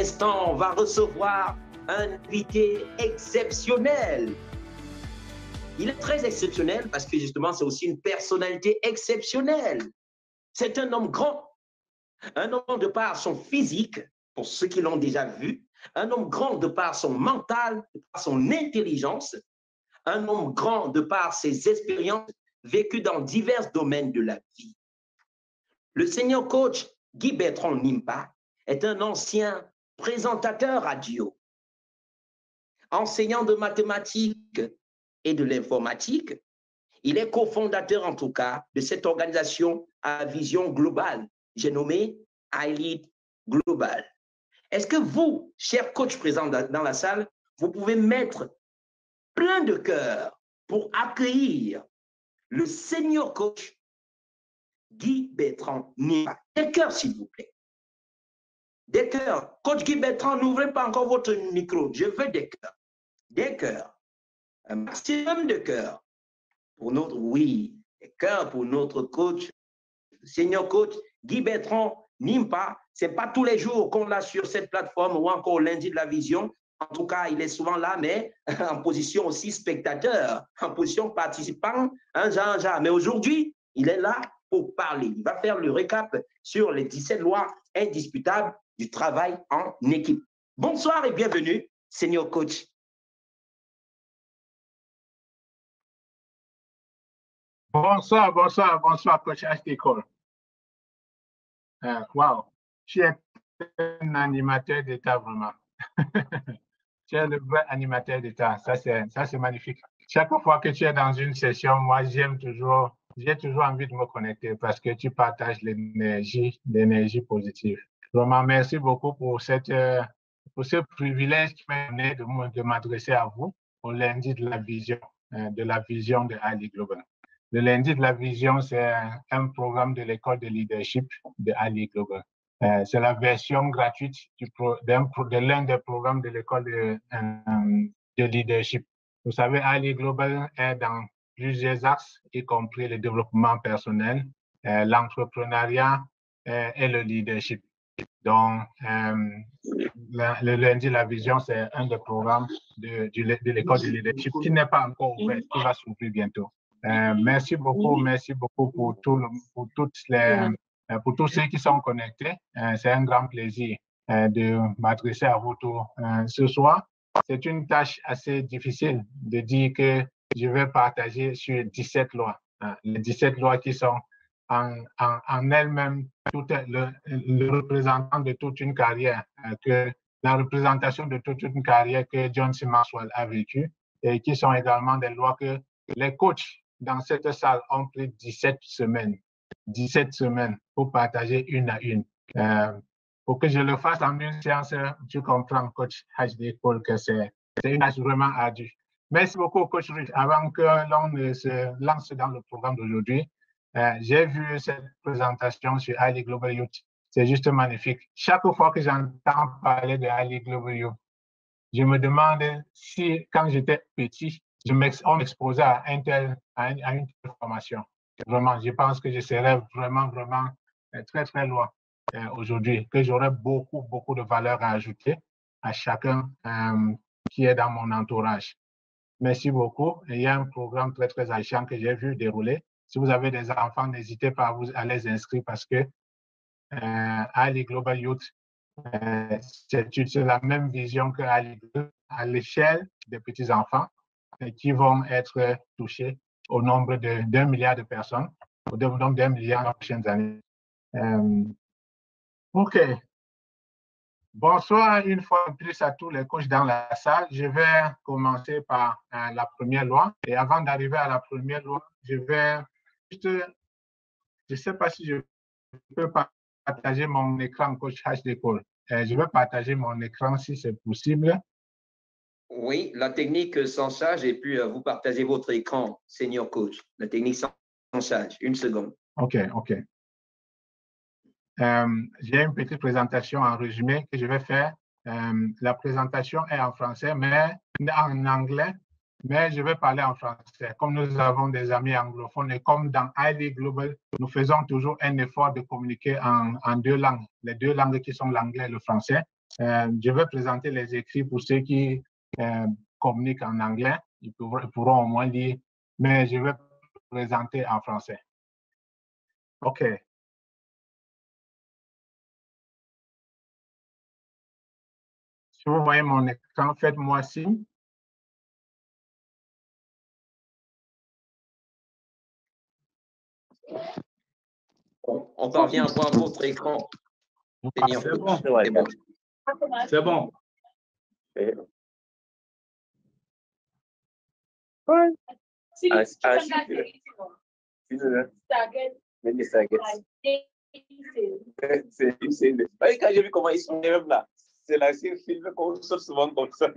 instant, on va recevoir un invité exceptionnel. Il est très exceptionnel parce que justement, c'est aussi une personnalité exceptionnelle. C'est un homme grand, un homme de par son physique, pour ceux qui l'ont déjà vu, un homme grand de par son mental, de par son intelligence, un homme grand de par ses expériences vécues dans divers domaines de la vie. Le senior coach Guy Bertrand Nimpa est un ancien présentateur radio, enseignant de mathématiques et de l'informatique. Il est cofondateur, en tout cas, de cette organisation à vision globale, j'ai nommé iLead Global. Est-ce que vous, chers coachs présents dans la salle, vous pouvez mettre plein de cœur pour accueillir le senior coach Guy Bertrand Nimpa? Des cœurs, s'il vous plaît. Des cœurs. Coach Guy Bertrand, n'ouvrez pas encore votre micro. Je veux des cœurs. Des cœurs. Un maximum de cœurs. Pour notre, oui, des cœurs pour notre coach, senior coach Guy Bertrand Nimpa. Ce n'est pas tous les jours qu'on l'a sur cette plateforme ou encore lundi de la vision. En tout cas, il est souvent là, mais en position aussi spectateur, en position participant, un genre. Mais aujourd'hui, il est là pour parler. Il va faire le récap sur les 17 lois indiscutables du travail en équipe. Bonsoir et bienvenue, senior coach. Bonsoir, coach HD Cole. Wow, tu es un animateur d'État, vraiment. Tu es le vrai animateur d'État, ça c'est magnifique. Chaque fois que tu es dans une session, moi j'ai toujours envie de me connecter parce que tu partages l'énergie positive. Vraiment, merci beaucoup pour ce privilège qui m'a donné de m'adresser à vous au lundi de la vision de iLead Global. Le lundi de la vision, c'est un programme de l'école de leadership de iLead Global. C'est la version gratuite de l'un des programmes de l'école de leadership. Vous savez, iLead Global est dans plusieurs axes, y compris le développement personnel, l'entrepreneuriat et le leadership. Donc, le lundi, la vision, c'est un des programmes de l'école de leadership qui n'est pas encore ouvert, qui va s'ouvrir bientôt. Merci beaucoup pour tous ceux qui sont connectés. C'est un grand plaisir de m'adresser à vous tous ce soir. C'est une tâche assez difficile de dire que je vais partager sur 17 lois. Les 17 lois qui sont en elles-mêmes le représentant de toute une carrière, la représentation de toute une carrière que John C. Maxwell a vécue et qui sont également des lois que les coachs dans cette salle ont pris 17 semaines pour partager une à une. Pour que je le fasse en une séance, tu comprends, coach HD Cole, que c'est une tâche vraiment ardue. Merci beaucoup, coach Rich. Avant que l'on se lance dans le programme d'aujourd'hui, j'ai vu cette présentation sur iLead Global Youth. C'est juste magnifique. Chaque fois que j'entends parler de iLead Global Youth, je me demande si, quand j'étais petit, on m'exposait à une telle formation. Vraiment, je pense que je serais vraiment très, très loin aujourd'hui, que j'aurais beaucoup de valeur à ajouter à chacun qui est dans mon entourage. Merci beaucoup. Il y a un programme très, très alléchant que j'ai vu dérouler. Si vous avez des enfants, n'hésitez pas à les inscrire parce que iLead Global Youth, c'est la même vision que à l'échelle des petits-enfants qui vont être touchés au nombre d'1 milliard de personnes, au nombre d'1 milliard dans les prochaines années. OK. Bonsoir une fois de plus à tous les coachs dans la salle. Je vais commencer par la première loi. Et avant d'arriver à la première loi, je vais juste, je ne sais pas si je peux partager mon écran, coach HD Cole. Je vais partager mon écran si c'est possible. Oui, la technique s'enchaîne et puis vous partagez votre écran, senior coach. La technique s'enchaîne. Une seconde. OK. J'ai une petite présentation en résumé que je vais faire. La présentation est en français, mais en anglais, mais je vais parler en français. Comme nous avons des amis anglophones et comme dans iLead Global, nous faisons toujours un effort de communiquer en deux langues, les deux langues qui sont l'anglais et le français. Je vais présenter les écrits pour ceux qui communiquent en anglais. Ils pourront au moins lire, mais je vais présenter en français. OK. Si vous voyez mon écran, faites-moi signe. On parvient à voir votre écran. C'est bon. C'est bon. Quand j'ai vu comment ils sont même là, c'est la série film qu'on sort souvent comme ça.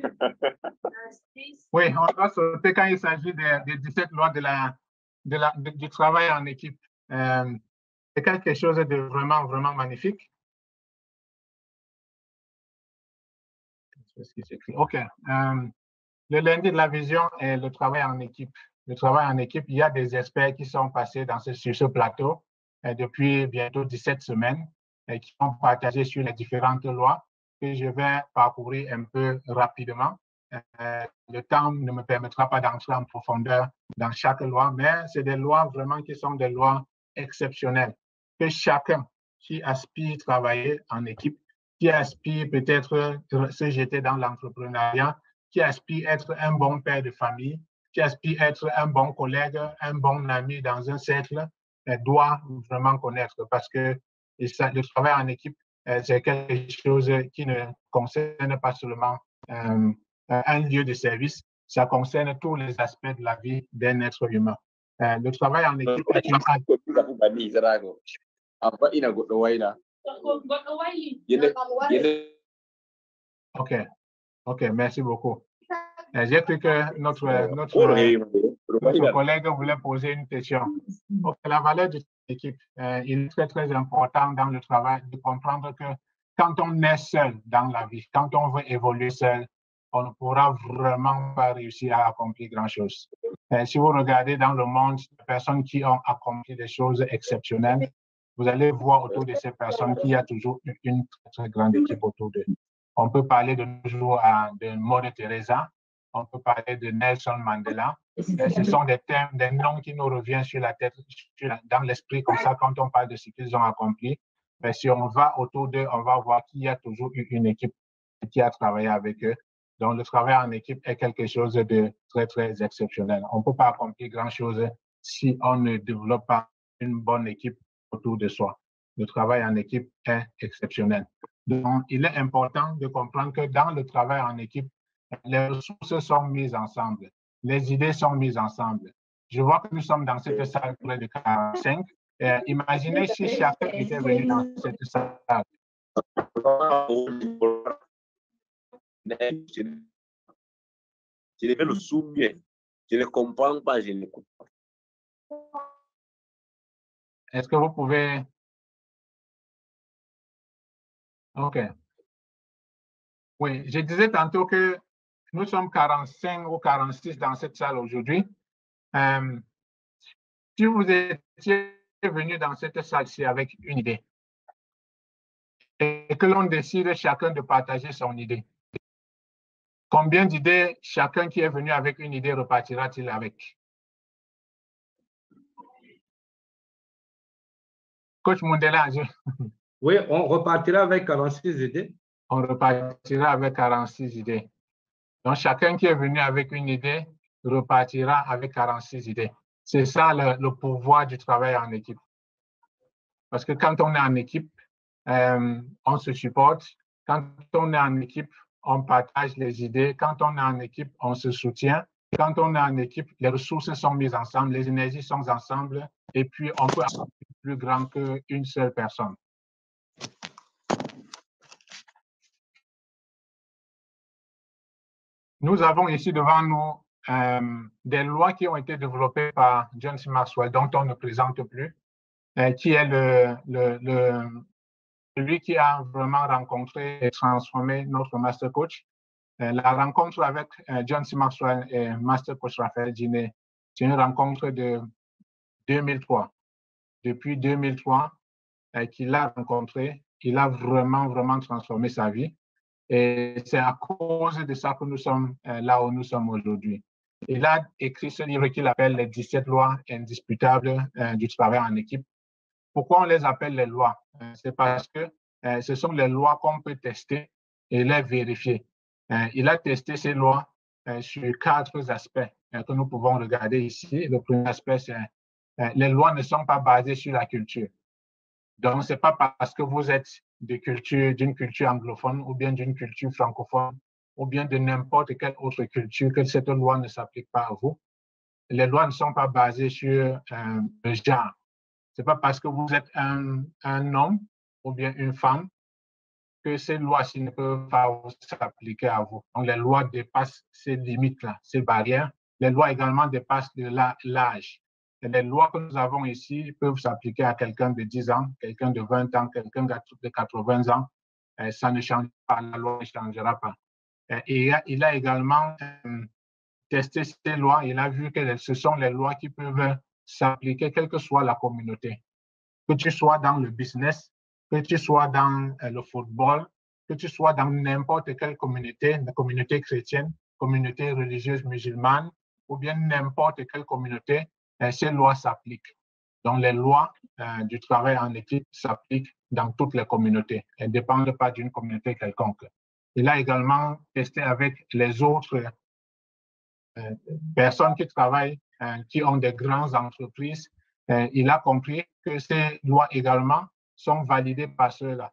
Oui, on doit sauter quand il s'agit des 17 lois du travail en équipe. C'est quelque chose de vraiment, vraiment magnifique. OK. Le lundi de la vision est le travail en équipe. Le travail en équipe, il y a des experts qui sont passés sur ce plateau depuis bientôt 17 semaines et qui ont partagé sur les différentes lois que je vais parcourir un peu rapidement. Le temps ne me permettra pas d'entrer en profondeur dans chaque loi, mais c'est des lois vraiment qui sont des lois exceptionnelles que chacun qui aspire à travailler en équipe, qui aspire peut-être se jeter dans l'entrepreneuriat, qui aspire à être un bon père de famille, qui aspire à être un bon collègue, un bon ami dans un cercle, doit vraiment connaître parce que le travail en équipe, c'est quelque chose qui ne concerne pas seulement un lieu de service, ça concerne tous les aspects de la vie d'un être humain. Le travail en équipe est une... OK, merci beaucoup. J'ai cru que notre collègue voulait poser une question. La valeur de l'équipe, il est très, très important dans le travail de comprendre que quand on est seul dans la vie, quand on veut évoluer seul, on ne pourra vraiment pas réussir à accomplir grand-chose. Si vous regardez dans le monde les personnes qui ont accompli des choses exceptionnelles, vous allez voir autour de ces personnes qu'il y a toujours une très, très grande équipe autour d'eux. On peut parler de nos jours de Mother Teresa, on peut parler de Nelson Mandela. Ce sont des thèmes, des noms qui nous reviennent sur la tête, dans l'esprit comme ça quand on parle de ce qu'ils ont accompli. Mais si on va autour d'eux, on va voir qu'il y a toujours eu une équipe qui a travaillé avec eux. Donc, le travail en équipe est quelque chose de très, très exceptionnel. On ne peut pas accomplir grand-chose si on ne développe pas une bonne équipe autour de soi. Le travail en équipe est exceptionnel. Donc, il est important de comprendre que dans le travail en équipe, les ressources sont mises ensemble, les idées sont mises ensemble. Je vois que nous sommes dans cette salle près de 45. Imaginez si chacun était venu dans cette salle. Je vais le soumettre. Je ne comprends pas, je n'écoute pas. Est-ce que vous pouvez... OK. Oui, je disais tantôt que nous sommes 45 ou 46 dans cette salle aujourd'hui. Si vous étiez venu dans cette salle-ci avec une idée et que l'on décide chacun de partager son idée, combien d'idées chacun qui est venu avec une idée repartira-t-il avec? Coach Mundela, Oui, on repartira avec 46 idées. On repartira avec 46 idées. Donc, chacun qui est venu avec une idée repartira avec 46 idées. C'est ça le pouvoir du travail en équipe. Parce que quand on est en équipe, on se supporte. Quand on est en équipe, on partage les idées. Quand on est en équipe, on se soutient. Quand on est en équipe, les ressources sont mises ensemble, les énergies sont ensemble, et puis on peut avoir plus grand qu'une seule personne. Nous avons ici devant nous des lois qui ont été développées par John C. Maxwell, dont on ne présente plus, qui est celui qui a vraiment rencontré et transformé notre Master Coach. La rencontre avec John C. Maxwell et Master Coach Raphaël Djiné, c'est une rencontre de 2003. Depuis 2003 qu'il l'a rencontré, il a vraiment, vraiment transformé sa vie. Et c'est à cause de ça que nous sommes là où nous sommes aujourd'hui. Il a écrit ce livre qu'il appelle les 17 lois indisputables du travail en équipe. Pourquoi on les appelle les lois? C'est parce que ce sont les lois qu'on peut tester et les vérifier. Il a testé ces lois sur 4 aspects que nous pouvons regarder ici. Le premier aspect, c'est les lois ne sont pas basées sur la culture. Donc, ce n'est pas parce que vous êtes d'une culture anglophone ou bien d'une culture francophone ou bien de n'importe quelle autre culture que cette loi ne s'applique pas à vous. Les lois ne sont pas basées sur le genre. Ce n'est pas parce que vous êtes un homme ou bien une femme que ces lois-ci ne peuvent pas s'appliquer à vous. Donc, les lois dépassent ces limites-là, ces barrières. Les lois également dépassent l'âge. Les lois que nous avons ici peuvent s'appliquer à quelqu'un de 10 ans, quelqu'un de 20 ans, quelqu'un de 80 ans. Ça ne change pas, la loi ne changera pas. Et il a également testé ces lois. Il a vu que ce sont les lois qui peuvent s'appliquer quelle que soit la communauté. Que tu sois dans le business, que tu sois dans le football, que tu sois dans n'importe quelle communauté, la communauté chrétienne, communauté religieuse musulmane, ou bien n'importe quelle communauté, ces lois s'appliquent. Donc, les lois du travail en équipe s'appliquent dans toutes les communautés. Elles ne dépendent pas d'une communauté quelconque. Il a également testé avec les autres personnes qui travaillent, qui ont des grandes entreprises. Il a compris que ces lois également sont validées par ceux-là.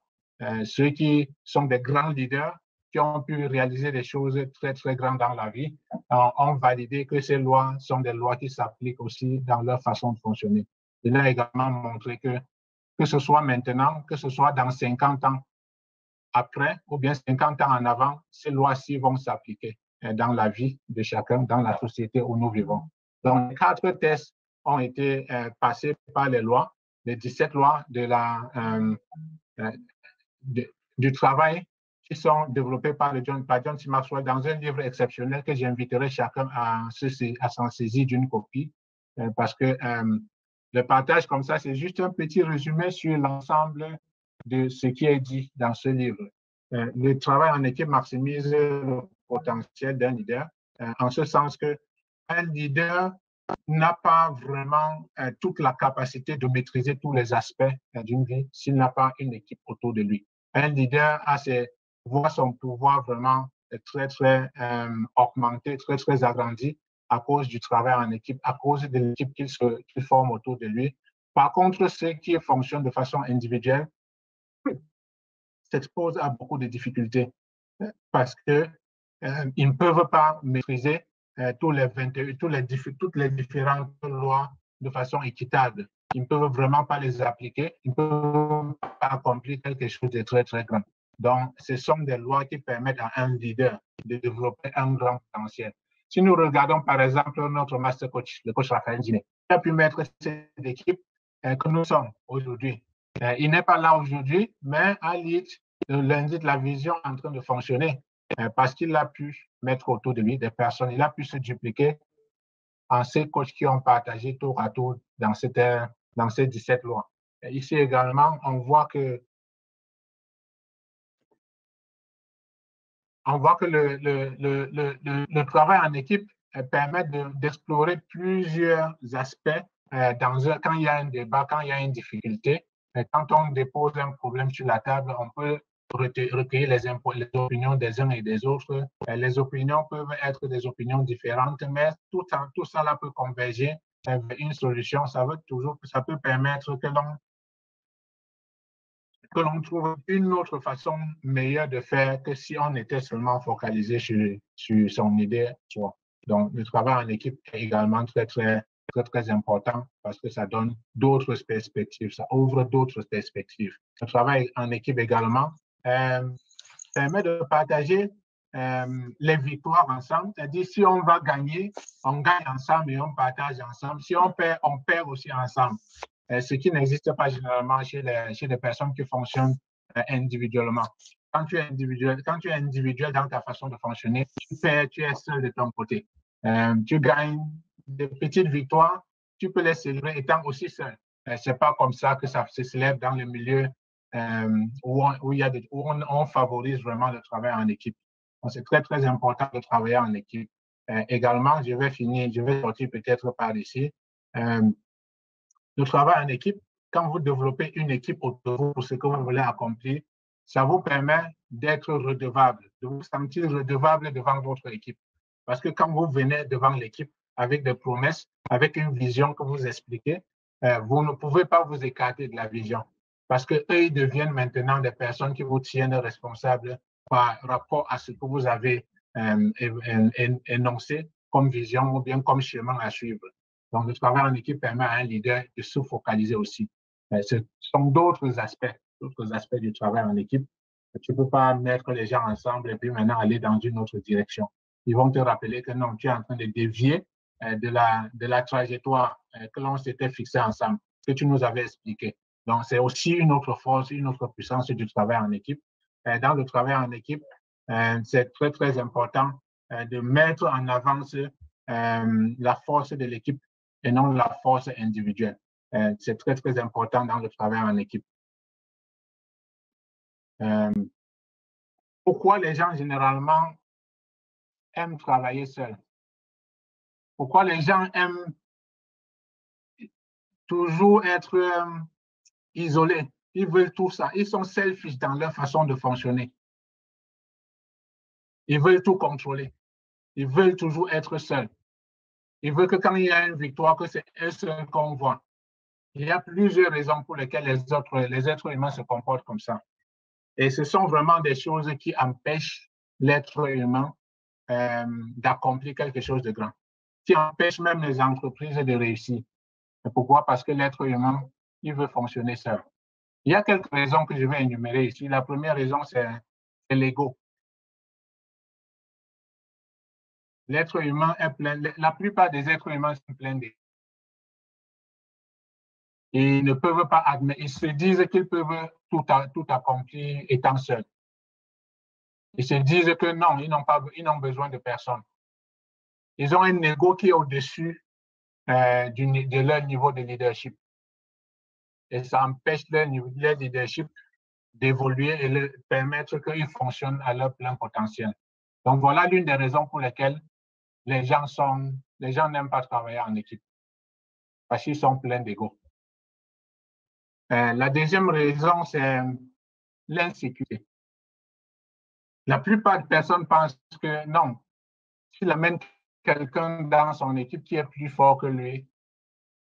Ceux qui sont des grands leaders, qui ont pu réaliser des choses très, très grandes dans la vie, ont validé que ces lois sont des lois qui s'appliquent aussi dans leur façon de fonctionner. Il a également montré que ce soit maintenant, que ce soit dans 50 ans après, ou bien 50 ans en avant, ces lois-ci vont s'appliquer dans la vie de chacun, dans la société où nous vivons. Donc, les 4 tests ont été passés par les lois, les 17 lois du travail qui sont développées par John C. Maxwell dans un livre exceptionnel que j'inviterai chacun à s'en saisir d'une copie parce que le partage comme ça, c'est juste un petit résumé sur l'ensemble de ce qui est dit dans ce livre. Le travail en équipe maximise le potentiel d'un leader, en ce sens qu'un leader n'a pas vraiment toute la capacité de maîtriser tous les aspects d'une vie s'il n'a pas une équipe autour de lui. Un leader voit son pouvoir vraiment très, très augmenté, très, très agrandi à cause du travail en équipe, à cause de l'équipe qu'il forme autour de lui. Par contre, ceux qui fonctionnent de façon individuelle s'exposent à beaucoup de difficultés parce qu'ils ne peuvent pas maîtriser toutes les différentes lois de façon équitable. Ils ne peuvent vraiment pas les appliquer, ils ne peuvent pas accomplir quelque chose de très, très grand. Donc, ce sont des lois qui permettent à un leader de développer un grand potentiel. Si nous regardons par exemple notre master coach, le coach Raphaël Djiné, il a pu mettre cette équipe que nous sommes aujourd'hui. Il n'est pas là aujourd'hui, mais à l'IT, le lundi de la vision est en train de fonctionner parce qu'il a pu mettre autour de lui des personnes, il a pu se dupliquer en ces coachs qui ont partagé tour à tour dans ces 17 lois. Et ici également, on voit que le travail en équipe permet d'explorer plusieurs aspects quand il y a un débat, quand il y a une difficulté. Quand on dépose un problème sur la table, on peut recueillir les opinions des uns et des autres. Les opinions peuvent être des opinions différentes, mais tout ça là peut converger vers une solution. Ça peut permettre que l'on trouve une autre façon meilleure de faire que si on était seulement focalisé sur son idée. Donc, le travail en équipe est également très, très, très, très important parce que ça donne d'autres perspectives, ça ouvre d'autres perspectives. Le travail en équipe également permet de partager les victoires ensemble. C'est-à-dire, si on va gagner, on gagne ensemble et on partage ensemble. Si on perd aussi ensemble. Ce qui n'existe pas généralement chez les personnes qui fonctionnent individuellement. Quand tu es individuel dans ta façon de fonctionner, tu es seul de ton côté. Tu gagnes des petites victoires, tu peux les célébrer étant aussi seul. C'est pas comme ça que ça se célèbre dans le milieu où on favorise vraiment le travail en équipe. Donc, c'est très, très important de travailler en équipe. Également, je vais sortir peut-être par ici. Le travail en équipe, quand vous développez une équipe autour de vous pour ce que vous voulez accomplir, ça vous permet d'être redevable, de vous sentir redevable devant votre équipe. Parce que quand vous venez devant l'équipe avec des promesses, avec une vision que vous expliquez, vous ne pouvez pas vous écarter de la vision. Parce qu'eux, ils deviennent maintenant des personnes qui vous tiennent responsables par rapport à ce que vous avez énoncé comme vision ou bien comme chemin à suivre. Donc, le travail en équipe permet à un leader de se focaliser aussi. Ce sont d'autres aspects du travail en équipe. Tu ne peux pas mettre les gens ensemble et puis maintenant aller dans une autre direction. Ils vont te rappeler que non, tu es en train de dévier de la trajectoire que l'on s'était fixé ensemble, que tu nous avais expliqué. Donc, c'est aussi une autre force, une autre puissance du travail en équipe. Dans le travail en équipe, c'est très, très important de mettre en avance la force de l'équipe et non la force individuelle. C'est très, très important dans le travail en équipe. Pourquoi les gens généralement aiment travailler seuls? Pourquoi les gens aiment toujours être isolés? Ils veulent tout ça. Ils sont selfish dans leur façon de fonctionner. Ils veulent tout contrôler. Ils veulent toujours être seuls. Ils veulent que quand il y a une victoire, que c'est eux seuls qu'on voit. Il y a plusieurs raisons pour lesquelles les êtres humains se comportent comme ça. Et ce sont vraiment des choses qui empêchent l'être humain d'accomplir quelque chose de grand, qui empêchent même les entreprises de réussir. Et pourquoi? Parce que l'être humain, il veut fonctionner seul. Il y a quelques raisons que je vais énumérer ici. La première raison, c'est l'ego. L'être humain est plein, la plupart des êtres humains sont pleins d'ego. Ils ne peuvent pas admettre, ils se disent qu'ils peuvent tout accomplir étant seuls. Ils se disent que non, ils n'ont besoin de personne. Ils ont un ego qui est au-dessus de leur niveau de leadership. Et ça empêche leur leadership d'évoluer et leur permettre qu'ils fonctionnent à leur plein potentiel. Donc voilà l'une des raisons pour lesquelles les gens n'aiment pas travailler en équipe, parce qu'ils sont pleins d'ego. La deuxième raison, c'est l'insécurité. La plupart des personnes pensent que non, s'il amène quelqu'un dans son équipe qui est plus fort que lui,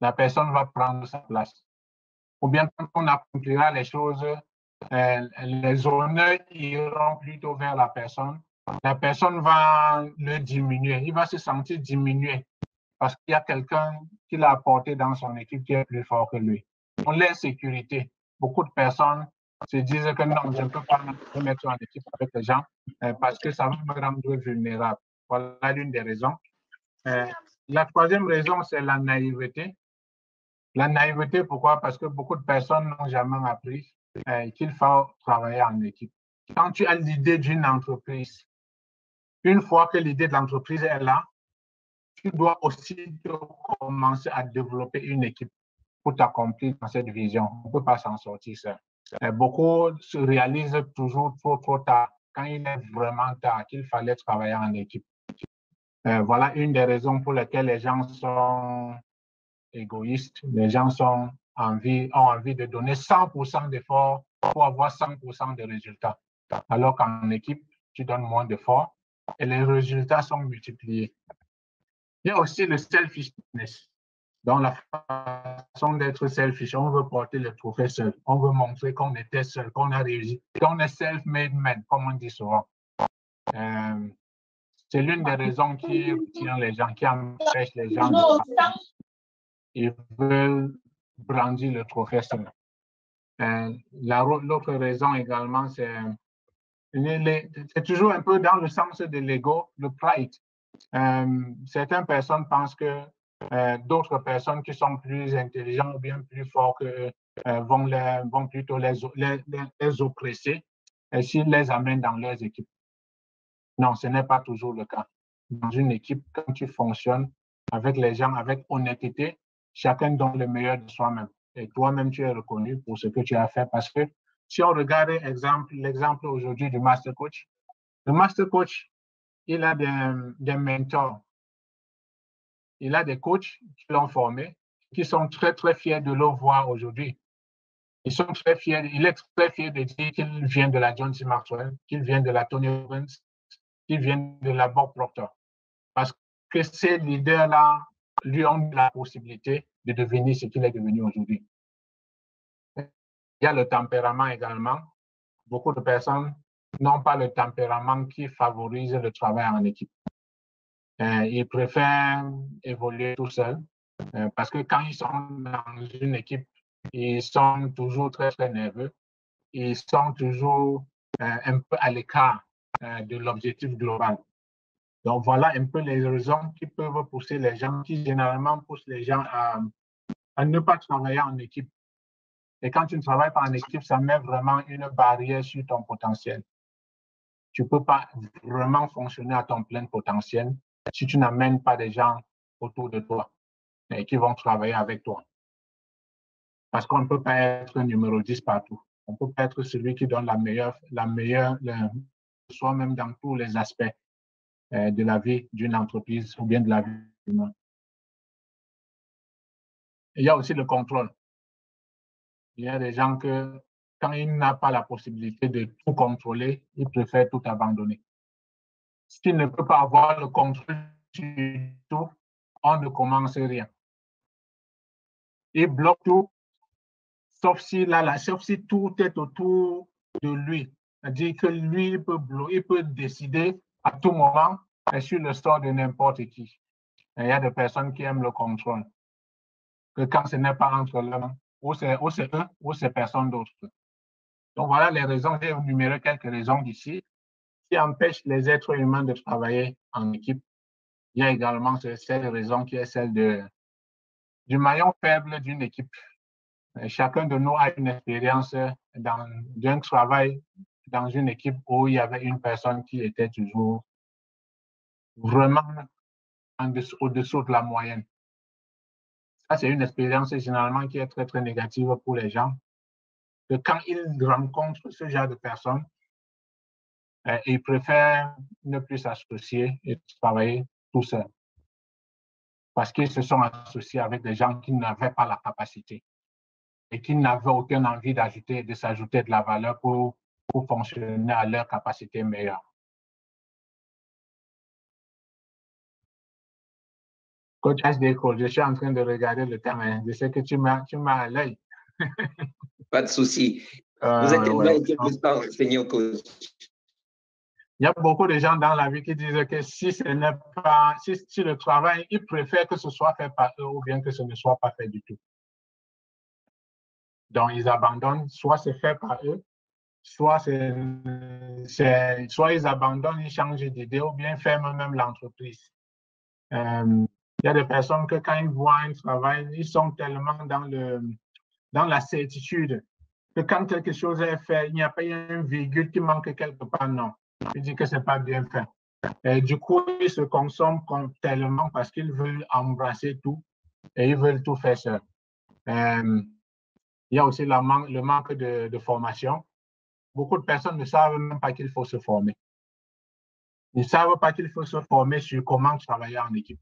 la personne va prendre sa place. Ou bien quand on accomplira les choses, les honneurs iront plutôt vers la personne. La personne va le diminuer. Il va se sentir diminué parce qu'il y a quelqu'un qui l'a apporté dans son équipe qui est plus fort que lui. Donc, l'insécurité. Beaucoup de personnes se disent que non, je ne peux pas me mettre en équipe avec les gens parce que ça va me rendre vulnérable. Voilà l'une des raisons. La troisième raison, c'est la naïveté. La naïveté, pourquoi? Parce que beaucoup de personnes n'ont jamais appris qu'il faut travailler en équipe. Quand tu as l'idée d'une entreprise, une fois que l'idée de l'entreprise est là, tu dois aussi commencer à développer une équipe pour t'accomplir dans cette vision. On ne peut pas s'en sortir seul. Beaucoup se réalisent toujours trop tard, quand il est vraiment tard, qu'il fallait travailler en équipe. Voilà une des raisons pour lesquelles les gens sont égoïstes. Les gens ont envie de donner 100% d'efforts pour avoir 100% de résultats. Alors qu'en équipe, tu donnes moins d'efforts et les résultats sont multipliés. Il y a aussi le selfishness. Dans la façon d'être selfish, on veut porter le trophée seul. On veut montrer qu'on était seul, qu'on a réussi, qu'on est self-made man, comme on dit souvent. C'est l'une des raisons qui retient les gens, qui empêche les gens de faire. Ils veulent brandir le trophée seul. L'autre raison également, c'est toujours un peu dans le sens de l'ego, le pride. Certaines personnes pensent que d'autres personnes qui sont plus intelligentes ou bien plus fortes vont plutôt les oppresser s'ils les amènent dans leurs équipes. Non, ce n'est pas toujours le cas. Dans une équipe, quand tu fonctionnes avec les gens, avec honnêteté, chacun donne le meilleur de soi-même. Et toi-même, tu es reconnu pour ce que tu as fait parce que si on regarde l'exemple aujourd'hui du Master Coach, le Master Coach, il a des mentors. Il a des coachs qui l'ont formé, qui sont très, très fiers de le voir aujourd'hui. Il est très fier de dire qu'il vient de la John C. Maxwell, qu'il vient de la Tony Robbins, qu'il vient de la Bob Proctor. Parce que ces leaders-là lui ont la possibilité de devenir ce qu'il est devenu aujourd'hui. Il y a le tempérament également. Beaucoup de personnes n'ont pas le tempérament qui favorise le travail en équipe. Ils préfèrent évoluer tout seuls parce que quand ils sont dans une équipe, ils sont toujours très, très nerveux. Ils sont toujours un peu à l'écart de l'objectif global. Donc, voilà un peu les raisons qui peuvent pousser les gens, qui généralement poussent les gens à ne pas travailler en équipe. Et quand tu ne travailles pas en équipe, ça met vraiment une barrière sur ton potentiel. Tu ne peux pas vraiment fonctionner à ton plein potentiel si tu n'amènes pas des gens autour de toi et qui vont travailler avec toi. Parce qu'on ne peut pas être numéro 10 partout. On ne peut pas être celui qui donne la meilleure soi-même dans tous les aspects de la vie d'une entreprise ou bien de la vie humaine. Il y a aussi le contrôle. Il y a des gens que, quand ils n'ont pas la possibilité de tout contrôler, ils préfèrent tout abandonner. S'il ne peut pas avoir le contrôle sur tout, on ne commence rien. Il bloque tout, sauf si tout est autour de lui. C'est-à-dire que lui, il peut décider à tout moment sur le sort de n'importe qui. Et il y a des personnes qui aiment le contrôle. Que quand ce n'est pas entre eux, ou c'est eux, ou c'est personne d'autre. Donc voilà les raisons, j'ai énuméré quelques raisons d'ici qui empêchent les êtres humains de travailler en équipe. Il y a également cette raison qui est celle du maillon faible d'une équipe. Chacun de nous a une expérience d'un travail dans une équipe où il y avait une personne qui était toujours vraiment au-dessous de la moyenne. Ça, c'est une expérience généralement qui est très, très négative pour les gens. Que quand ils rencontrent ce genre de personnes, ils préfèrent ne plus s'associer et travailler tout seuls. Parce qu'ils se sont associés avec des gens qui n'avaient pas la capacité et qui n'avaient aucune envie de s'ajouter de la valeur pour fonctionner à leur capacité meilleure. Coach HDCO, je suis en train de regarder le terrain. Je sais que tu m'as à l'œil. Pas de souci. Vous êtes tellement intéressant, Seigneur Coach. Il y a beaucoup de gens dans la vie qui disent que si le travail, ils préfèrent que ce soit fait par eux ou bien que ce ne soit pas fait du tout. Donc, ils abandonnent, soit c'est fait par eux, soit ils abandonnent, ils changent d'idée ou bien ferment même l'entreprise. Il y a des personnes que quand ils voient un travail, ils sont tellement dans la certitude que quand quelque chose est fait, il n'y a pas une virgule qui manque quelque part, non. Ils disent que ce n'est pas bien fait. Et du coup, ils se consomment tellement parce qu'ils veulent embrasser tout et ils veulent tout faire seuls. Il y a aussi le manque de formation. Beaucoup de personnes ne savent même pas qu'il faut se former. Ils ne savent pas qu'il faut se former sur comment travailler en équipe.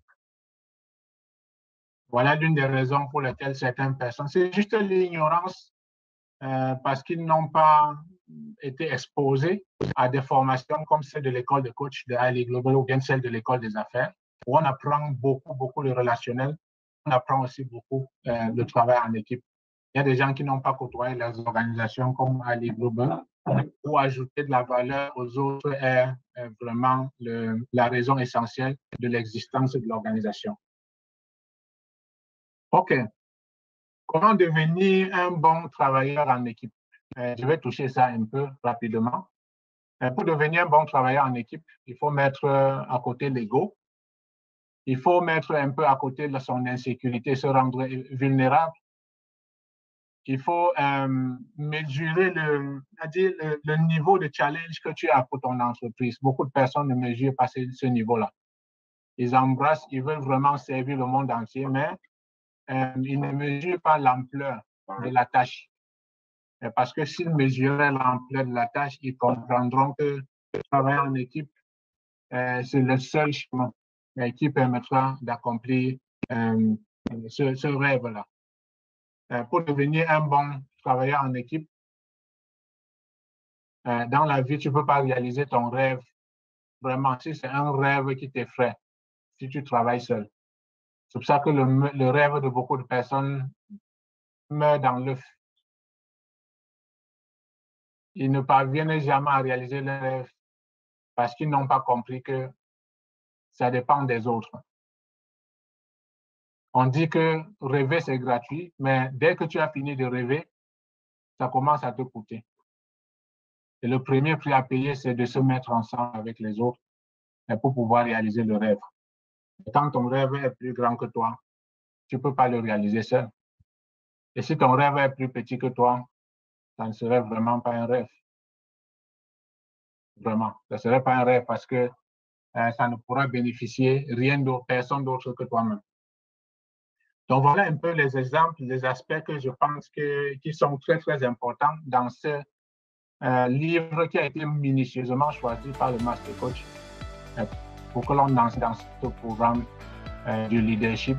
Voilà l'une des raisons pour lesquelles certaines personnes, c'est juste l'ignorance parce qu'ils n'ont pas été exposés à des formations comme celle de l'école de coach de Highly Global ou bien celle de l'école des affaires, où on apprend beaucoup le relationnel, on apprend aussi beaucoup le travail en équipe. Il y a des gens qui n'ont pas côtoyé les organisations comme Highly Global, où ajouter de la valeur aux autres est vraiment la raison essentielle de l'existence de l'organisation. OK. Comment devenir un bon travailleur en équipe? Je vais toucher ça un peu rapidement. Pour devenir un bon travailleur en équipe, il faut mettre à côté l'ego. Il faut mettre un peu à côté de son insécurité, se rendre vulnérable. Il faut mesurer le niveau de challenge que tu as pour ton entreprise. Beaucoup de personnes ne mesurent pas ce niveau-là. Ils embrassent, ils veulent vraiment servir le monde entier, mais ils ne mesurent pas l'ampleur de la tâche. Parce que s'ils mesuraient l'ampleur de la tâche, ils comprendront que travailler en équipe, c'est le seul chemin qui permettra d'accomplir ce rêve-là. Pour devenir un bon travailleur en équipe, dans la vie, tu ne peux pas réaliser ton rêve vraiment si c'est un rêve qui t'effraie, si tu travailles seul. C'est pour ça que le rêve de beaucoup de personnes meurt dans l'œuf. Ils ne parviennent jamais à réaliser leur rêve parce qu'ils n'ont pas compris que ça dépend des autres. On dit que rêver, c'est gratuit, mais dès que tu as fini de rêver, ça commence à te coûter. Et le premier prix à payer, c'est de se mettre ensemble avec les autres pour pouvoir réaliser le rêve. Et quand ton rêve est plus grand que toi, tu ne peux pas le réaliser seul. Et si ton rêve est plus petit que toi, ça ne serait vraiment pas un rêve. Vraiment, ça ne serait pas un rêve parce que ça ne pourra bénéficier personne d'autre que toi-même. Donc, voilà un peu les exemples, les aspects que je pense qui sont très, très importants dans ce livre qui a été minutieusement choisi par le Master Coach pour que l'on lance dans ce programme du leadership,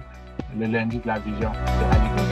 le lundi de la vision de Ali Gonzalez.